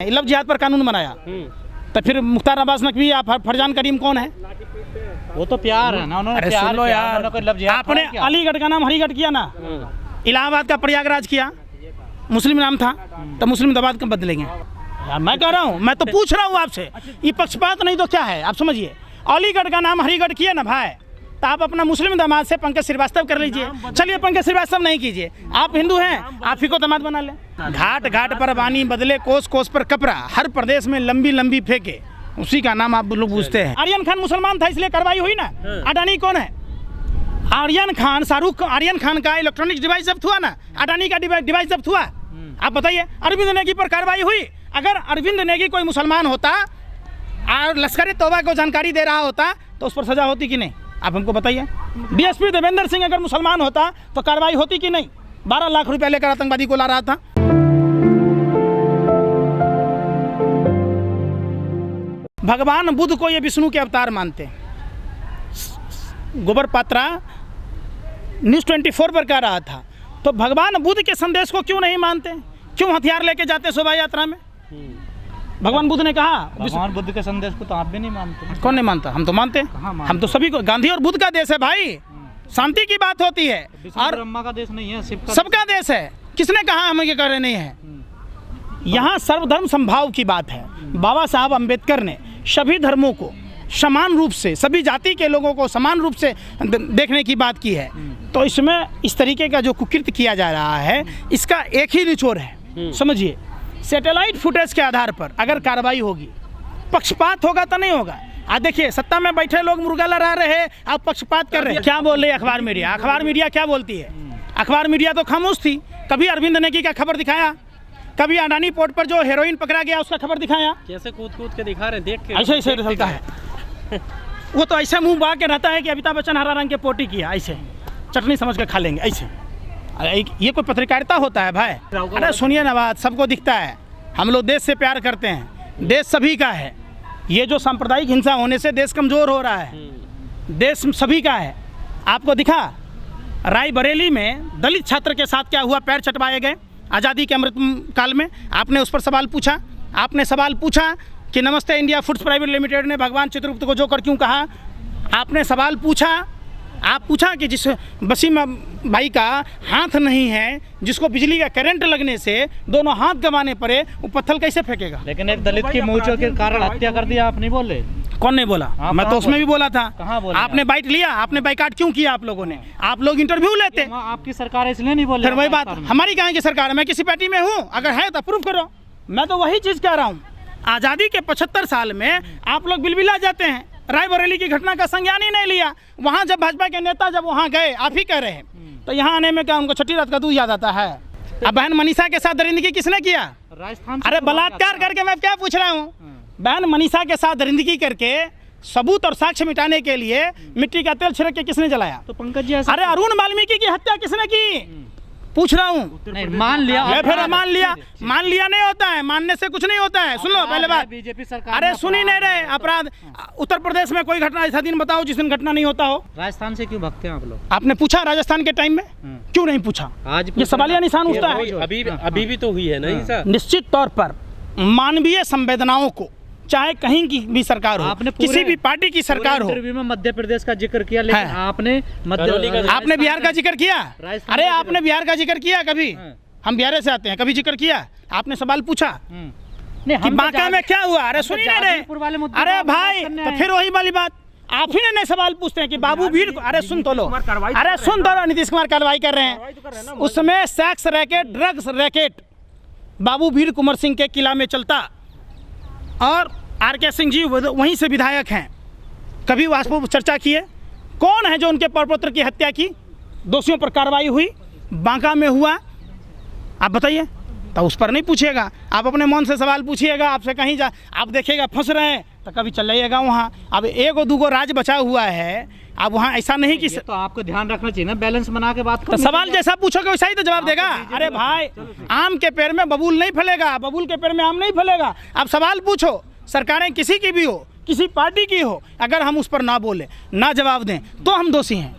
Love जिहाद पर कानून बनाया तो फिर मुख्तार अब्बास नकवी या फरजान करीम कौन है? वो तो प्यार है ना, उन्होंने प्यार लो यार, आपने अलीगढ़ का नाम हरिगढ़ किया ना, इलाहाबाद का प्रयागराज किया, मुस्लिम नाम था तो मुस्लिम दबाद कब बदलेंगे यार? मैं कह रहा हूँ, मैं तो पूछ रहा हूँ आपसे, ये पक्षपात नहीं तो क्या है? आप समझिए, अलीगढ़ का नाम हरिगढ़ किया ना भाई, तो आप अपना मुस्लिम दामाद से पंकज श्रीवास्तव कर लीजिए। चलिए पंकज श्रीवास्तव नहीं कीजिए, आप हिंदू हैं, आप ही को दामाद बना लें। घाट घाट पर बानी बदले, कोस कोस पर कपड़ा, हर प्रदेश में लंबी लंबी फेंके, उसी का नाम आप लोग पूछते हैं। आर्यन खान मुसलमान था इसलिए कार्रवाई हुई ना। अडानी कौन है? आर्यन खान, शाहरुख, आर्यन खान का इलेक्ट्रॉनिक डिवाइस जब्त हुआ ना, अडानी का डिवाइस जब्त हुआ। आप बताइए, अरविंद नेगी पर कार्रवाई हुई? अगर अरविंद नेगी कोई मुसलमान होता और लश्कर तौबा को जानकारी दे रहा होता तो उस पर सजा होती कि नहीं? आप हमको बताइए। डीएसपी देवेंद्र सिंह अगर मुसलमान होता तो कार्रवाई होती कि नहीं? 12 लाख रुपए लेकर आतंकवादी को ला रहा था। भगवान बुद्ध को ये विष्णु के अवतार मानते हैं। गोबर पात्रा न्यूज़ 24 पर कह रहा था, तो भगवान बुद्ध के संदेश को क्यों नहीं मानते? क्यों हथियार लेके जाते शोभा यात्रा में? भगवान बुद्ध ने कहा, भगवान बुद्ध के संदेश को तो आप भी नहीं मानते। कौन नहीं मानता? हम तो मानते हैं, हम तो सभी को। गांधी और बुद्ध का देश है भाई, शांति की बात होती है। और ब्रह्मा का देश नहीं है, सबका देश है। किसने कहा हमें ये कह रहे नहीं है? यहाँ सर्वधर्म संभाव की बात है। बाबा साहब अम्बेडकर ने सभी धर्मों को समान रूप से, सभी जाति के लोगों को समान रूप से देखने की बात की है। तो इसमें इस तरीके का जो कुकृत्य किया जा रहा है, इसका एक ही निचोड़ है, समझिए। सैटेलाइट फुटेज के आधार पर अगर कार्रवाई होगी, पक्षपात होगा तो नहीं होगा। आज देखिए, सत्ता में बैठे लोग मुर्गा लड़ा रहे हैं, आप पक्षपात कर रहे हैं। क्या बोल रहे अखबार मीडिया? अखबार मीडिया क्या बोलती है? अखबार मीडिया तो खामोश थी। कभी अरविंद नेगी का खबर दिखाया, कभी अडानी पोर्ट पर जो हेरोइन पकड़ा गया उसका खबर दिखाया? कैसे कूद कूद के दिखा रहे हैं, देख के ऐसे ऐसे चलता है। वो तो ऐसे मुंह बहा के रहता है कि अमिताभ बच्चन हरा रंग के पोटी किया, ऐसे चटनी समझ के खा लेंगे ऐसे। ये कोई पत्रकारिता होता है भाई? अरे सुनिए ना बात, सबको दिखता है, हम लोग देश से प्यार करते हैं, देश सभी का है। ये जो सांप्रदायिक हिंसा होने से देश कमज़ोर हो रहा है, देश सभी का है। आपको दिखा रायबरेली में दलित छात्र के साथ क्या हुआ? पैर चटवाए गए आज़ादी के अमृत काल में। आपने उस पर सवाल पूछा? आपने सवाल पूछा कि नमस्ते इंडिया फूड्स प्राइवेट लिमिटेड ने भगवान चित्रगुप्त को जोकर क्यों कहा? आपने सवाल पूछा? आप पूछा कि जिस वसीम भाई का हाथ नहीं है, जिसको बिजली का करंट लगने से दोनों हाथ गंवाने पड़े, वो पत्थर कैसे फेंकेगा? लेकिन एक दलित की मूंछों के कारण हत्या कर दिया, आप नहीं बोले? कौन नहीं बोला? मैं तो उसमें भी बोला था। कहाँ बोला? आपने बाइट लिया, आपने बाइकाट क्यों किया? आप लोगों ने, आप लोग इंटरव्यू लेते। आपकी सरकार इसलिए नहीं बोले? फिर वही बात, हमारी कहाँ की सरकार? मैं किसी पार्टी में हूँ? अगर है तो प्रूफ करो। मैं तो वही चीज़ कह रहा हूँ, आज़ादी के 75 साल में आप लोग बिलबिला जाते हैं, रायबरेली की घटना का संज्ञान ही नहीं लिया। वहाँ जब भाजपा के नेता जब वहाँ गए, आप ही कह रहे हैं, तो यहाँ आने में क्या उनको छठी रात का दूध याद आता है? अब बहन मनीषा के साथ दरिंदगी किसने किया? राजस्थान। अरे बलात्कार करके मैं क्या पूछ रहा हूँ? बहन मनीषा के साथ दरिंदगी करके सबूत और साक्ष्य मिटाने के लिए मिट्टी का तेल छिड़क के किसने जलाया? तो पंकज जी, अरे अरुण वाल्मीकि की हत्या किसने की? पूछ रहा हूँ। मान लिया, फिर मान लिया? मान लिया नहीं होता है, मानने से कुछ नहीं होता है। सुन लो पहले बात, बीजेपी सरकार। अरे सुन ही नहीं रहे। अपराध उत्तर प्रदेश में कोई घटना ऐसा दिन बताओ जिस दिन घटना नहीं होता हो। राजस्थान से क्यों भागते हैं आप लोग? आपने पूछा राजस्थान के टाइम में? क्यों नहीं पूछा? आज ये सवालिया निशान उठता है। अभी भी तो हुई है ना सर। निश्चित तौर पर मानवीय संवेदनाओं को, चाहे कहीं की भी सरकार हो, किसी भी पार्टी की सरकार हो। इंटरव्यू में मध्य प्रदेश का जिक्र किया, लेकिन आपने आपने बिहार का जिक्र किया? अरे आपने बिहार का जिक्र किया कभी? हम बिहार से आते हैं, कभी जिक्र किया? आपने सवाल पूछा कि बांका में क्या हुआ? अरे सुनिए ना रे, अरे भाई, तो फिर वही वाली बात, आप ही ने सवाल पूछते हैं कि बाबू भीड़ को। अरे सुन तो लो, अरे सुन तो लो, नीतीश कुमार कार्रवाई कर रहे हैं। उसमें सेक्स रैकेट, ड्रग्स रैकेट बाबू भीड़ कुंवर सिंह के किला में चलता, और आर.के. सिंह जी वहीं से विधायक हैं। कभी वास्तव चर्चा किए? कौन है जो उनके प्रपौत्र की हत्या की? दोषियों पर कार्रवाई हुई, बांका में हुआ, आप बताइए? तो उस पर नहीं पूछिएगा, आप अपने मन से सवाल पूछिएगा। आपसे कहीं जा, आप देखिएगा फंस रहे हैं तो कभी चल जाइएगा वहाँ। अब एक दूगो राज बचा हुआ है, अब वहाँ ऐसा नहीं कि तो आपको ध्यान रखना चाहिए ना, बैलेंस बना के बात करो। तो सवाल जैसा पूछोगे वैसा ही तो जवाब देगा। अरे भाई, आम के पेड़ में बबूल नहीं फलेगा, बबूल के पेड़ में आम नहीं फलेगा। आप सवाल पूछो, सरकारें किसी की भी हो, किसी पार्टी की हो, अगर हम उस पर ना बोले, ना जवाब दें तो हम दोषी हैं।